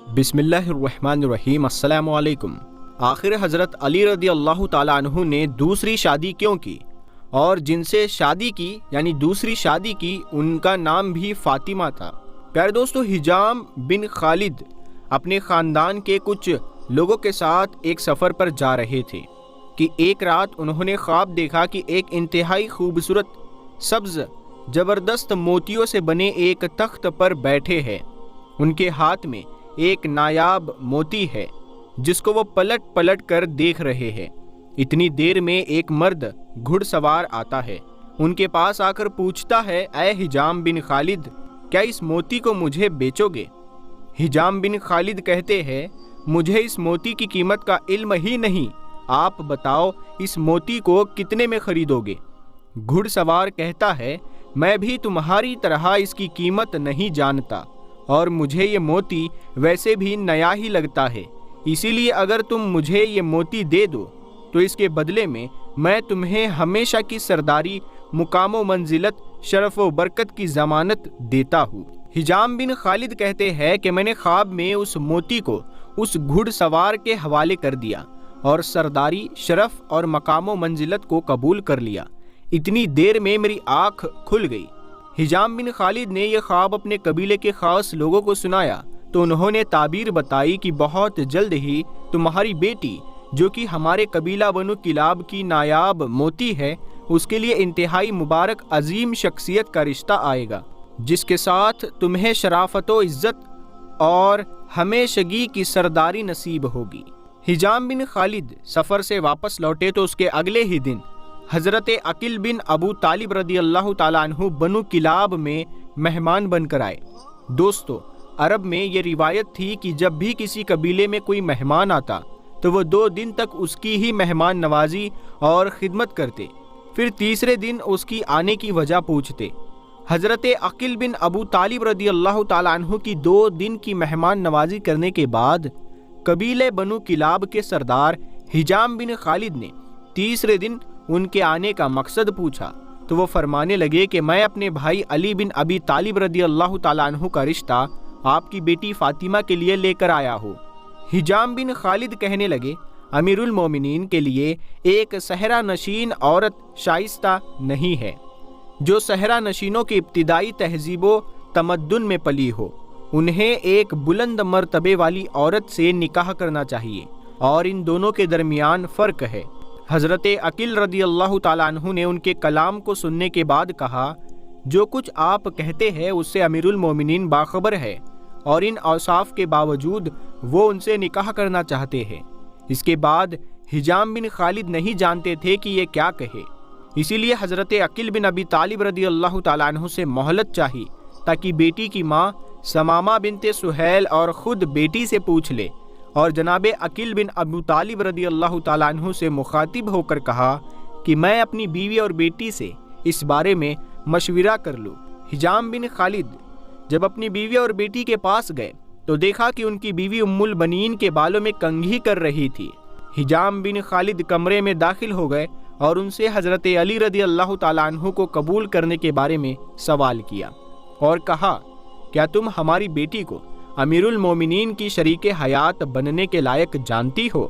बिस्मिल्लाहिर्रहमानिर्रहीम। अस्सलामु अलैकुम। आखिर हज़रत अली रदी अल्लाह ताला अन्हु ने दूसरी शादी क्यों की और जिनसे शादी की यानी दूसरी शादी की उनका नाम भी फ़ातिमा था। प्यारे दोस्तों, हिजाम बिन खालिद अपने ख़ानदान के कुछ लोगों के साथ एक सफ़र पर जा रहे थे कि एक रात उन्होंने ख्वाब देखा कि एक इंतहाई खूबसूरत सब्ज़ ज़बरदस्त मोतियों से बने एक तख्त पर बैठे हैं। उनके हाथ में एक नायाब मोती है जिसको वो पलट पलट कर देख रहे हैं। इतनी देर में एक मर्द घुड़सवार आता है, उनके पास आकर पूछता है, ऐ हिजाम बिन खालिद, क्या इस मोती को मुझे बेचोगे? हिजाम बिन खालिद कहते हैं, मुझे इस मोती की कीमत का इल्म ही नहीं, आप बताओ इस मोती को कितने में खरीदोगे? घुड़सवार कहता है, मैं भी तुम्हारी तरह इसकी कीमत नहीं जानता और मुझे ये मोती वैसे भी नया ही लगता है, इसीलिए अगर तुम मुझे ये मोती दे दो तो इसके बदले में मैं तुम्हें हमेशा की सरदारी, मुकाम व मंजिलत, शरफ व बरकत की ज़मानत देता हूँ। हिजाम बिन खालिद कहते हैं कि मैंने ख्वाब में उस मोती को उस घुड़सवार के हवाले कर दिया और सरदारी, शरफ और मकाम व मंजिलत को कबूल कर लिया। इतनी देर में मेरी आँख खुल गई। हिजाम बिन खालिद ने यह ख्वाब अपने कबीले के खास लोगों को सुनाया तो उन्होंने ताबीर बताई कि बहुत जल्द ही तुम्हारी बेटी, जो कि हमारे कबीला बनु किलाब की नायाब मोती है, उसके लिए इंतहाई मुबारक अजीम शख्सियत का रिश्ता आएगा, जिसके साथ तुम्हें शराफत व इज्जत और हमेशगी की सरदारी नसीब होगी। हिजाम बिन खालिद सफ़र से वापस लौटे तो उसके अगले ही दिन हज़रत अकील बिन अबू तालिब रदी अल्लाह ताला अन्हु बनु किलाब में मेहमान बनकर आए। दोस्तों, अरब में ये रिवायत थी कि जब भी किसी कबीले में कोई मेहमान आता तो वो 2 दिन तक उसकी ही मेहमान नवाजी और ख़िदमत करते, फिर तीसरे दिन उसकी आने की वजह पूछते। हज़रत अकील बिन अबू तालिब रदी अल्लाह ताला अन्हु की 2 दिन की मेहमान नवाजी करने के बाद कबीले बनु किलाब के सरदार हिजाम बिन खालिद ने तीसरे दिन उनके आने का मकसद पूछा तो वो फरमाने लगे कि मैं अपने भाई अली बिन अबी तालिब रदी अल्लाह ताला अन्हु का रिश्ता आपकी बेटी फ़ातिमा के लिए लेकर आया हूँ। हिजाम बिन खालिद कहने लगे, अमीरुल मोमिनीन के लिए एक सहरा नशीन औरत शाइस्ता नहीं है जो सहरा नशीनों की इब्तिदाई तहजीबो तमद्दुन में पली हो। उन्हें एक बुलंद मर्तबे वाली औरत से निकाह करना चाहिए और इन दोनों के दरमियान फ़र्क है। हज़रत अकील रदी अल्लाह ताला अन्हु ने उनके कलाम को सुनने के बाद कहा, जो कुछ आप कहते हैं उससे अमीरुल मोमिनीन बाखबर है और इन औसाफ के बावजूद वो उनसे निकाह करना चाहते हैं। इसके बाद हिजाम बिन खालिद नहीं जानते थे कि ये क्या कहे, इसीलिए हज़रत अकील बिन अबी तालिब रदी अल्लाह ताला अन्हु से मोहलत चाही ताकि बेटी की माँ समामा बिनते सुहैल और ख़ुद बेटी से पूछ ले, और जनाबे अकील बिन अबू तालिब रदी अल्लाह ताला अन्हु से मुखातिब होकर कहा कि मैं अपनी बीवी और बेटी से इस बारे में मशविरा कर लूँ। हिजाम बिन खालिद जब अपनी बीवी और बेटी के पास गए तो देखा कि उनकी बीवी उम्मुल बनीन के बालों में कंघी कर रही थी। हिजाम बिन खालिद कमरे में दाखिल हो गए और उनसे हज़रत अली रदी अल्लाह ताला अन्हु को कबूल करने के बारे में सवाल किया और कहा, क्या तुम हमारी बेटी को अमीरुल मोमिनीन की शरीके हयात बनने के लायक जानती हो?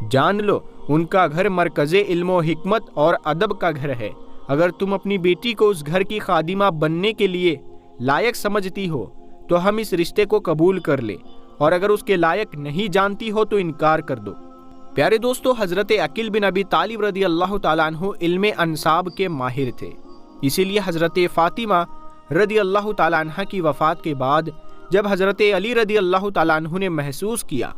जान लो, उनका घर मरकज़े इल्म हिकमत और अदब का घर है। अगर तुम अपनी बेटी को उस घर की खादिमा बनने के लिए लायक समझती हो तो हम इस रिश्ते को कबूल कर ले, और अगर उसके लायक नहीं जानती हो तो इनकार कर दो। प्यारे दोस्तों, हज़रत अकील बिन अबी तालिब रदी अल्लाह ताला अन्हु इल्म अंसाब के माहिर थे, इसीलिए हज़रत फ़ातिमा रदी अल्लाह ताला अन्हा की वफ़ात के बाद जब हज़रत अली रदी अल्लाह ताला अन्हु ने महसूस किया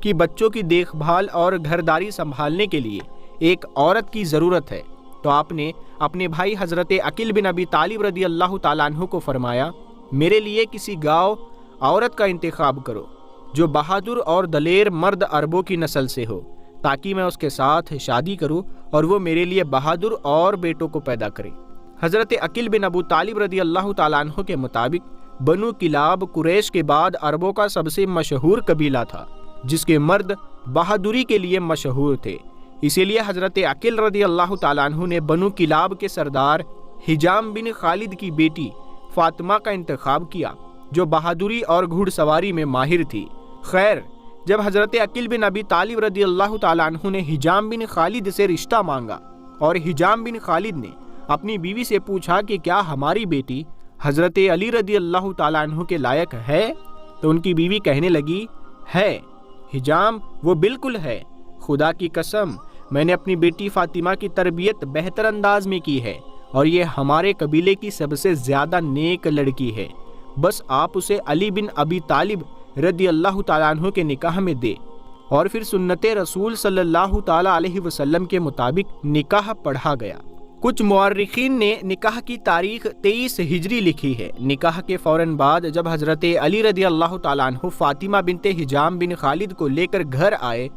कि बच्चों की देखभाल और घरदारी संभालने के लिए एक औरत की ज़रूरत है, तो आपने अपने भाई हज़रत अकील बिन अबी तालिब रदी अल्लाह ताला अन्हु को फरमाया, मेरे लिए किसी गाँव औरत का इंतखाब करो जो बहादुर और दलेर मर्द अरबों की नस्ल से हो, ताकि मैं उसके साथ शादी करूँ और वो मेरे लिए बहादुर और बेटों को पैदा करे। हज़रत अकील बिन अबू तालिब रदी अल्लाह ताला अन्हु के मुताबिक बनु किलाब कुरैश के बाद अरबों का सबसे मशहूर कबीला था, जिसके मर्द बहादुरी के लिए मशहूर थे। इसीलिए हज़रत अकील रदी अल्लाह ताला अन्हु ने बनु किलाब के सरदार हिजाम बिन खालिद की बेटी फ़ातिमा का इंतखाब किया, जो बहादुरी और घुड़सवारी में माहिर थी। خیر، جب حضرت عقیل بن ابی طالب رضی اللہ تعالیٰ عنہ نے ہجام بن خالد سے رشتہ مانگا اور ہجام بن خالد نے اپنی بیوی سے پوچھا کہ کیا ہماری بیٹی حضرت علی رضی اللہ تعالیٰ عنہ کے لائق ہے، تو ان کی بیوی کہنے لگی ہے ہجام، وہ بالکل ہے، خدا کی قسم میں نے اپنی بیٹی فاطمہ کی تربیت بہتر انداز میں کی ہے اور یہ ہمارے قبیلے کی سب سے زیادہ نیک لڑکی ہے، بس آپ اسے علی بن ابی طالب رضی اللہ تعالیٰ عنہ کے نکاح میں دے۔ اور پھر سنت رسول صلی اللہ تعالیٰ علیہ وسلم کے مطابق نکاح پڑھا گیا۔ کچھ مورخین نے نکاح کی تاریخ 23 ہجری لکھی ہے۔ نکاح کے فوراً بعد جب حضرت علی رضی اللہ تعالیٰ عنہ فاطمہ بنت ہجام بن خالد کو لے کر گھر آئے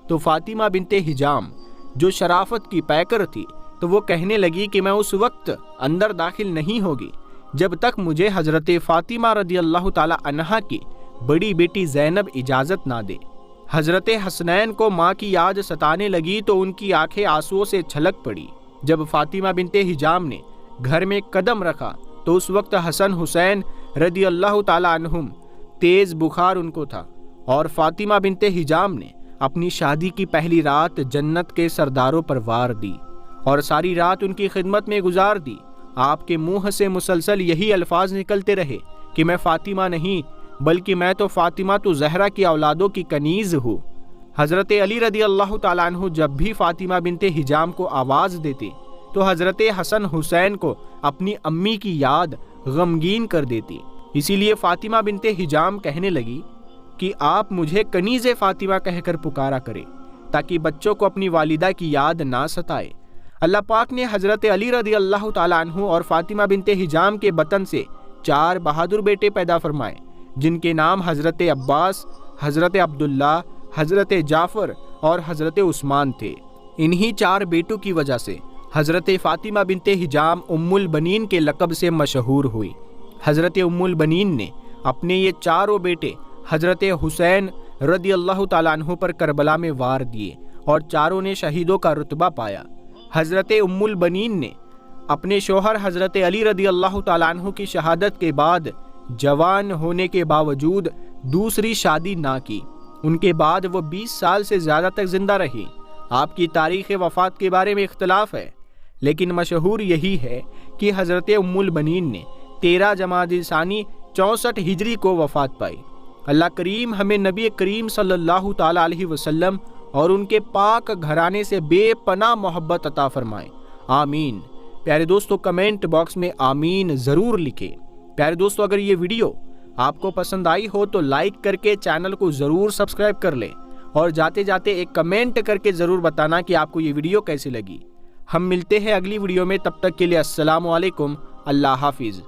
تو فاطمہ بنت ہجام جو شرافت کی پیکر تھی تو وہ کہنے لگی کہ میں اس وقت اندر داخل نہیں ہوگی جب تک مجھے حضرت فاطمہ رضی اللہ تعالیٰ عنہا کی بڑی بیٹی زینب اجازت نہ دے۔ حضرت حسنین کو ماں کی یاد ستانے لگی تو ان کی آنکھیں آنسوؤں سے چھلک پڑی۔ جب فاطمہ بنت ہجام نے گھر میں قدم رکھا تو اس وقت حسن حسین رضی اللہ تعالیٰ عنہم تیز بخار ان کو تھا، اور فاطمہ بنت ہجام نے اپنی شادی کی پہلی رات جنت کے سرداروں پر وار دی اور ساری رات ان کی خدمت میں گزار دی۔ آپ کے منہ سے مسلسل یہی الفاظ نکلتے رہے کہ میں فاطمہ نہیں بلکہ میں تو فاطمہ تو زہرا کی اولادوں کی کنیز ہوں۔ حضرت علی رضی اللہ تعالیٰ عنہ جب بھی فاطمہ بنت ہجام کو آواز دیتے تو حضرت حسن حسین کو اپنی امی کی یاد غمگین کر دیتی۔ اسی لیے فاطمہ بنت ہجام کہنے لگی کہ آپ مجھے کنیز فاطمہ کہہ کر پکارا کرے تاکہ بچوں کو اپنی والدہ کی یاد نہ ستائے۔ اللہ پاک نے حضرت علی رضی اللہ تعالیٰ عنہ اور فاطمہ بنت ہجام کے بطن سے 4 بہادر بیٹے پیدا فرمائے جن کے نام حضرت عباس، حضرت عبداللہ، حضرت جعفر اور حضرت عثمان تھے۔ انہی 4 بیٹوں کی وجہ سے حضرت فاطمہ بنت ہجام ام البنین کے لقب سے مشہور ہوئی۔ حضرت ام البنین نے اپنے یہ 4 بیٹے حضرت حسین رضی اللہ تعالیٰ عنہ پر کربلا میں وار دیے اور 4 نے شہیدوں کا رتبہ پایا۔ حضرت ام البنین نے اپنے شوہر حضرت علی رضی اللہ تعالیٰ عنہ کی شہادت کے بعد جوان ہونے کے باوجود دوسری شادی نہ کی۔ ان کے بعد وہ 20 سال سے زیادہ تک زندہ رہی۔ آپ کی تاریخ وفات کے بارے میں اختلاف ہے، لیکن مشہور یہی ہے کہ حضرت ام البنین نے 13 جمادی الثانی 64 ہجری کو وفات پائی۔ اللہ کریم ہمیں نبی کریم صلی اللہ تعالیٰ علیہ وسلم اور ان کے پاک گھرانے سے بے پناہ محبت عطا فرمائے، آمین۔ پیارے دوستو، کمنٹ باکس میں آمین ضرور لکھیں۔ پیارے دوستو، اگر یہ ویڈیو آپ کو پسند آئی ہو تو لائک کر کے چینل کو ضرور سبسکرائب کر لیں اور جاتے جاتے ایک کمنٹ کر کے ضرور بتانا کہ آپ کو یہ ویڈیو کیسی لگی۔ ہم ملتے ہیں اگلی ویڈیو میں، تب تک کے لیے السلام علیکم، اللہ حافظ۔